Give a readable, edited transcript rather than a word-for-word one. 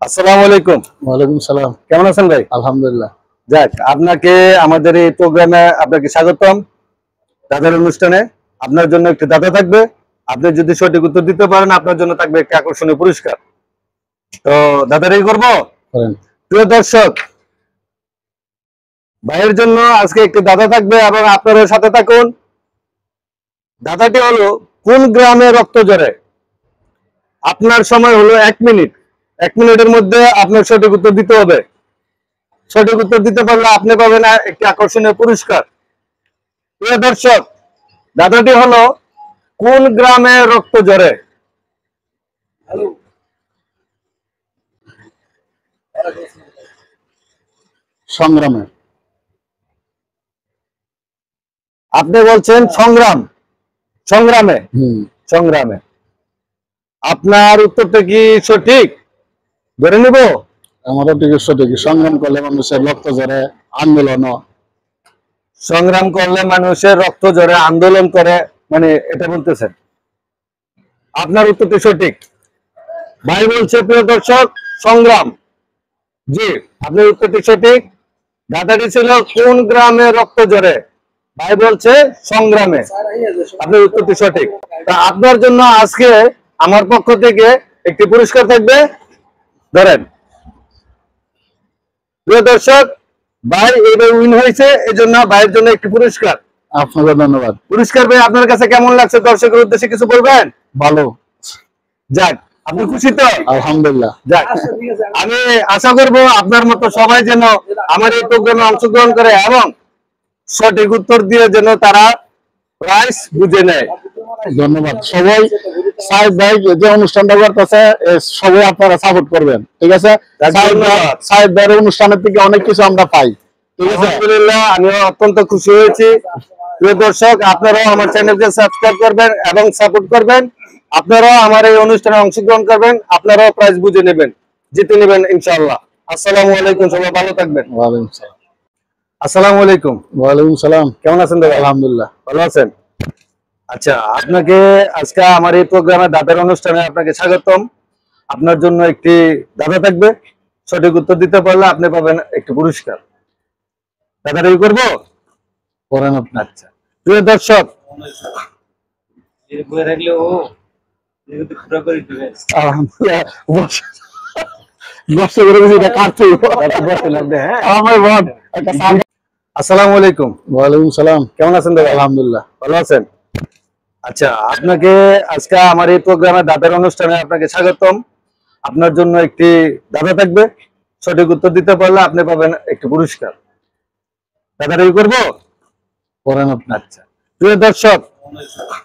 আসসালামু আলাইকুম। ওয়ালাইকুম সালাম। কেমন আছেন ভাই? আলহামদুলিল্লাহ। যাক, আপনাকে আমাদের এই প্রোগ্রামে আপনাকে স্বাগতম। দাদার অনুষ্ঠানে আপনার জন্য একটি দাদা থাকবে। আপনি যদি সঠিক উত্তর দিতে পারেন আপনার জন্য থাকবে একটি আকর্ষণীয় পুরস্কার। তো দাদারই করব। করেন। প্রিয় দর্শক, ভাইয়ের জন্য আজকে একটি দাদা থাকবে এবং আপনারও সাথে থাকুন। দাদাটি হলো কোন গ্রামে রক্ত ঝরে? আপনার সময় হলো 1 মিনিট। 1 মিনিটের মধ্যে আপনার সঠিক উত্তর দিতে হবে। সঠিক উত্তর দিতে পারলে আপনি পাবেন একটি আকর্ষণীয় পুরস্কার। প্রিয় দর্শক, দাদাটি হলো কোন গ্রামে রক্ত ঝরে? সংগ্রামে। আপনি বলছেন সংগ্রাম। সংগ্রামে। সংগ্রামে। আপনার উত্তরটা কি সঠিক? ধরে নিব? আমারও ঠিক সঠিক। সংগ্রাম করলে মানুষের রক্ত ঝরে, আন্দোলন। সংগ্রাম করলে মানুষের রক্ত ঝরে, আন্দোলন করে, মানে এটা বলতেছেন। আপনার উত্তরটি সঠিক। ভাই বলছে প্রিয় দর্শক সংগ্রাম। জি, আপনার উত্তরটি সঠিক। দাদাটি ছিল কোন গ্রামে রক্ত ঝরে? ভাই বলছে সংগ্রামে। আপনার উত্তরটি সঠিক। তা আপনার জন্য আজকে আমার পক্ষ থেকে একটি পুরস্কার থাকবে। ধরেন। প্রিয় দর্শক, ভাই এবার উইন হয়েছে, এজন্য ভাইয়ের জন্য একটি পুরস্কার। আপনাকে ধন্যবাদ। পুরস্কার ভাই আপনার কাছে কেমন লাগছে? দর্শকের উদ্দেশ্যে কিছু বলবেন? ভালো। যাক, আপনি খুশি তো? আলহামদুলিল্লাহ। যাক, আমি আশা করব আপনার মতো সবাই যেন আমার এই প্রোগ্রামে অংশগ্রহণ করে এবং সঠিক উত্তর দিয়ে যেন তারা প্রাইজ বুঝে নেয়। ধন্যবাদ। সবাই সাহেব ভাই যে অনুষ্ঠানটা করতেছে সবাই আপনারা সাপোর্ট করবেন, ঠিক আছে? সাহেব ভাইয়ের অনুষ্ঠানের থেকে অনেক কিছু আমরা পাই, ঠিক আছে? আলহামদুলিল্লাহ, আমিও অত্যন্ত খুশি হয়েছি। প্রিয় দর্শক, আপনারাও আমার চ্যানেলকে সাবস্ক্রাইব করবেন এবং সাপোর্ট করবেন। আপনারাও আমার এই অনুষ্ঠানে অংশগ্রহণ করবেন, আপনারাও প্রাইজ বুঝে নেবেন, জিতে নেবেন ইনশাআল্লাহ। আসসালামু আলাইকুম, সবাই ভালো থাকবেন। ওয়ালাইকুম সালাম। আসসালামু আলাইকুম। ওয়ালাইকুম সালাম। কেমন আছেন দাদা? আলহামদুলিল্লাহ। ভালো আছেন? আচ্ছা, আপনাকে আজকে আমার এই প্রোগ্রামে দাদার অনুষ্ঠানে আপনাকে স্বাগতম। আপনার জন্য একটি দাদা থাকবে। সঠিক উত্তর দিতে পারলে আপনি পাবেন একটি পুরস্কার। দাদাটাই করবো? করেন আপনি। আচ্ছা, প্রিয় দর্শক, আসসালামু আলাইকুম। ওয়ালাইকুম সালাম। কেমন আছেন দাদা? আলহামদুলিল্লাহ। ভালো আছেন? আচ্ছা, আপনাকে আজকে আমার এই প্রোগ্রামে দাদার অনুষ্ঠানে আপনাকে স্বাগতম। আপনার জন্য একটি দাদা থাকবে। সঠিক উত্তর দিতে পারলে আপনি পাবেন একটি পুরস্কার। দাদাটাই করবো? করেন আপনি। আচ্ছা, প্রিয় দর্শক, আলহামদুলিল্লাহ।